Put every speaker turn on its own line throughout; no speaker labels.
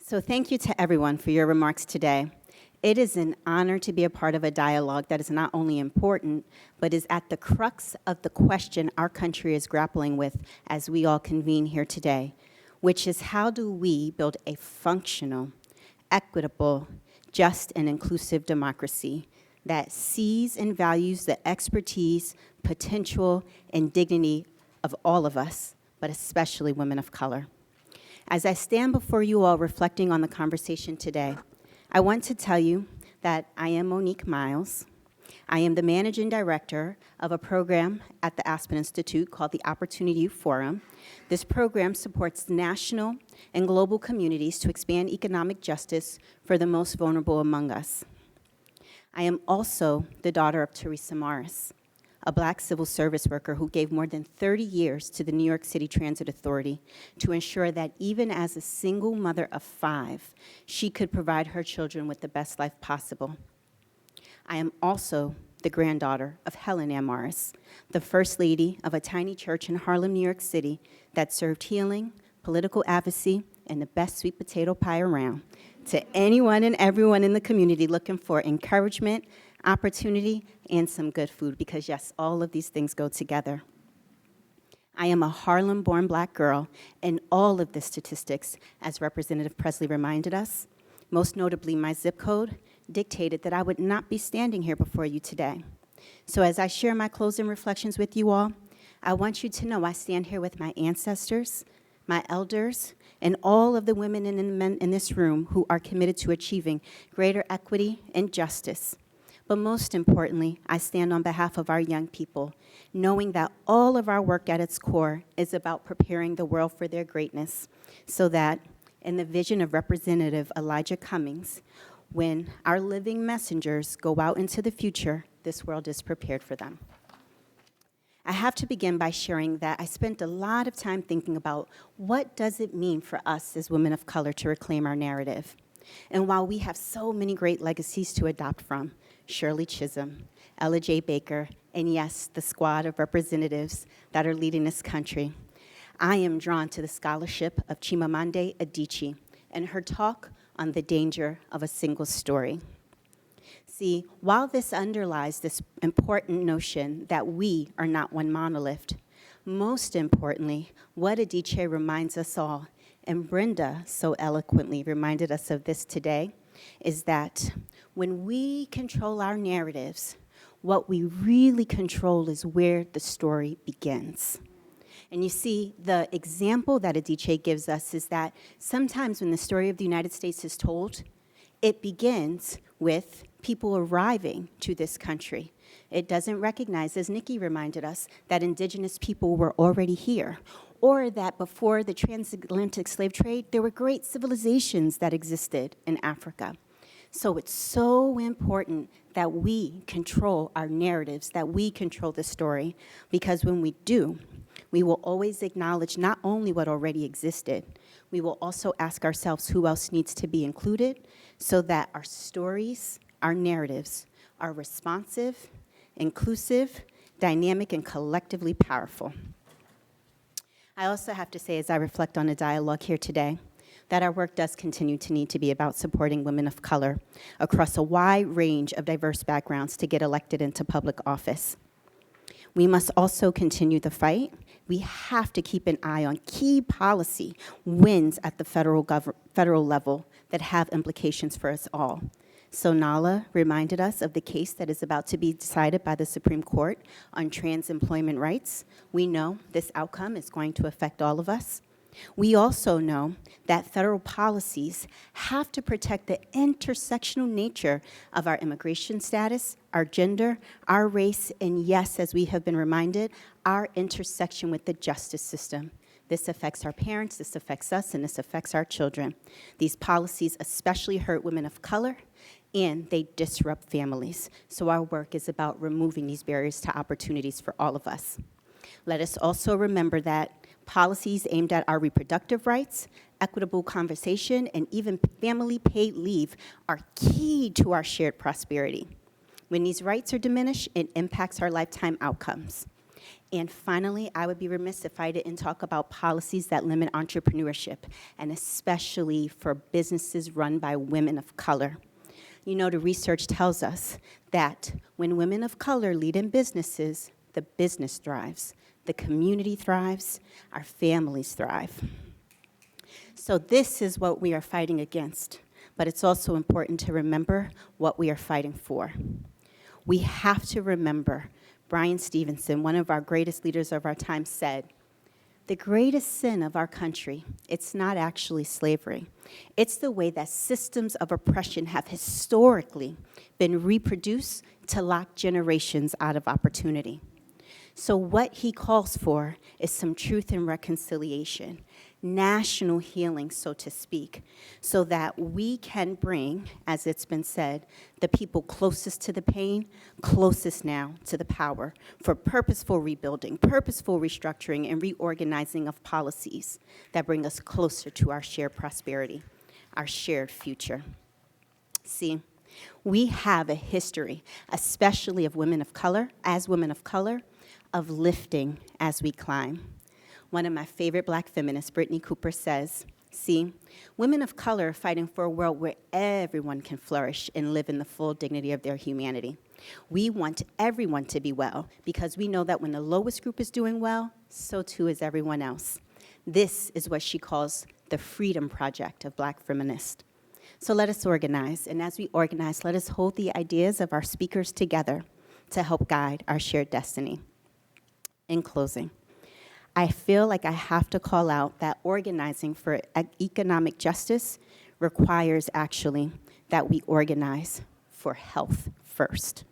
So thank you to everyone for your remarks today. It is an honor to be a part of a dialogue that is not only important, but is at the crux of the question our country is grappling with as we all convene here today, which is how do we build a functional, equitable, just, and inclusive democracy that sees and values the expertise, potential, and dignity of all of us, but especially women of color. As I stand before you all reflecting on the conversation today, I want to tell you that I am Monique Miles. I am the managing director of a program at the Aspen Institute called the Opportunity Youth Forum. This program supports national and global communities to expand economic justice for the most vulnerable among us. I am also the daughter of Teresa Morris, a Black civil service worker who gave more than 30 years to the New York City Transit Authority to ensure that even as a single mother of 5, she could provide her children with the best life possible. I am also the granddaughter of Helen Ann Morris, the first lady of a tiny church in Harlem, New York City that served healing, political advocacy, and the best sweet potato pie around to anyone and everyone in the community looking for encouragement, opportunity, and some good food, because yes, all of these things go together. I am a Harlem-born Black girl, and all of the statistics, as Representative Presley reminded us, most notably my zip code, dictated that I would not be standing here before you today. So as I share my closing reflections with you all, I want you to know I stand here with my ancestors, my elders, and all of the women and men in this room who are committed to achieving greater equity and justice. But most importantly, I stand on behalf of our young people, knowing that all of our work at its core is about preparing the world for their greatness, so that, in the vision of Representative Elijah Cummings, when our living messengers go out into the future, this world is prepared for them. I have to begin by sharing that I spent a lot of time thinking about what does it mean for us as women of color to reclaim our narrative. And while we have so many great legacies to adopt from, Shirley Chisholm, Ella J. Baker, and yes, the squad of representatives that are leading this country, I am drawn to the scholarship of Chimamanda Adichie and her talk on the danger of a single story. See, while this underlies this important notion that we are not one monolith, most importantly, what Adichie reminds us all, and Brenda so eloquently reminded us of this today, is that when we control our narratives, what we really control is where the story begins. And you see, the example that Adichie gives us is that sometimes when the story of the United States is told, it begins with people arriving to this country. It doesn't recognize, as Nikki reminded us, that indigenous people were already here, or that before the transatlantic slave trade, there were great civilizations that existed in Africa. So it's so important that we control our narratives, that we control the story, because when we do, we will always acknowledge not only what already existed, we will also ask ourselves who else needs to be included so that our stories, our narratives are responsive, inclusive, dynamic, and collectively powerful. I also have to say, as I reflect on the dialogue here today, that our work does continue to need to be about supporting women of color across a wide range of diverse backgrounds to get elected into public office. We must also continue the fight. We have to keep an eye on key policy wins at the federal level that have implications for us all. So Nala reminded us of the case that is about to be decided by the Supreme Court on trans employment rights. We know this outcome is going to affect all of us. We also know that federal policies have to protect the intersectional nature of our immigration status, our gender, our race, and yes, as we have been reminded, our intersection with the justice system. This affects our parents, this affects us, and this affects our children. These policies especially hurt women of color, and they disrupt families. So our work is about removing these barriers to opportunities for all of us. Let us also remember that policies aimed at our reproductive rights, equitable conversation, and even family paid leave are key to our shared prosperity. When these rights are diminished, it impacts our lifetime outcomes. And finally, I would be remiss if I didn't talk about policies that limit entrepreneurship, and especially for businesses run by women of color. You know, the research tells us that when women of color lead in businesses, the business thrives, the community thrives, our families thrive. So this is what we are fighting against, but it's also important to remember what we are fighting for. We have to remember, Bryan Stevenson, one of our greatest leaders of our time, said, the greatest sin of our country, it's not actually slavery. It's the way that systems of oppression have historically been reproduced to lock generations out of opportunity. So what he calls for is some truth and reconciliation, national healing, so to speak, so that we can bring, as it's been said, the people closest to the pain, closest now to the power for purposeful rebuilding, purposeful restructuring, and reorganizing of policies that bring us closer to our shared prosperity, our shared future. See, we have a history, especially of women of color, as women of color, of lifting as we climb. One of my favorite Black feminists, Brittany Cooper, says, see, women of color are fighting for a world where everyone can flourish and live in the full dignity of their humanity. We want everyone to be well because we know that when the lowest group is doing well, so too is everyone else. This is what she calls the Freedom Project of Black feminists. So let us organize, and as we organize, let us hold the ideas of our speakers together to help guide our shared destiny. In closing, I feel like I have to call out that organizing for economic justice requires actually that we organize for health first.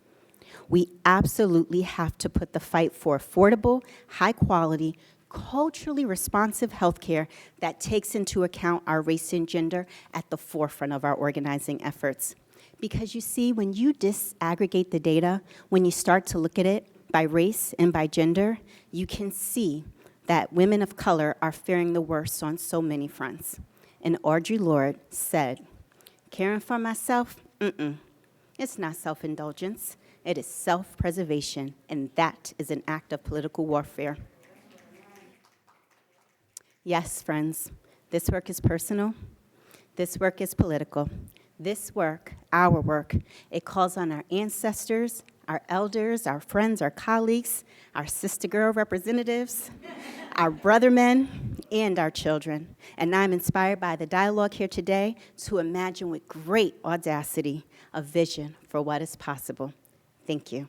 We absolutely have to put the fight for affordable, high-quality, culturally responsive healthcare that takes into account our race and gender at the forefront of our organizing efforts. Because you see, when you disaggregate the data, when you start to look at it by race and by gender, you can see that women of color are faring the worst on so many fronts. And Audre Lorde said, caring for myself, it's not self-indulgence, it is self-preservation, and that is an act of political warfare. Yes, friends, this work is personal, this work is political. This work, our work, it calls on our ancestors, our elders, our friends, our colleagues, our sister girl representatives, our brother men, and our children. And I'm inspired by the dialogue here today to imagine with great audacity a vision for what is possible. Thank you.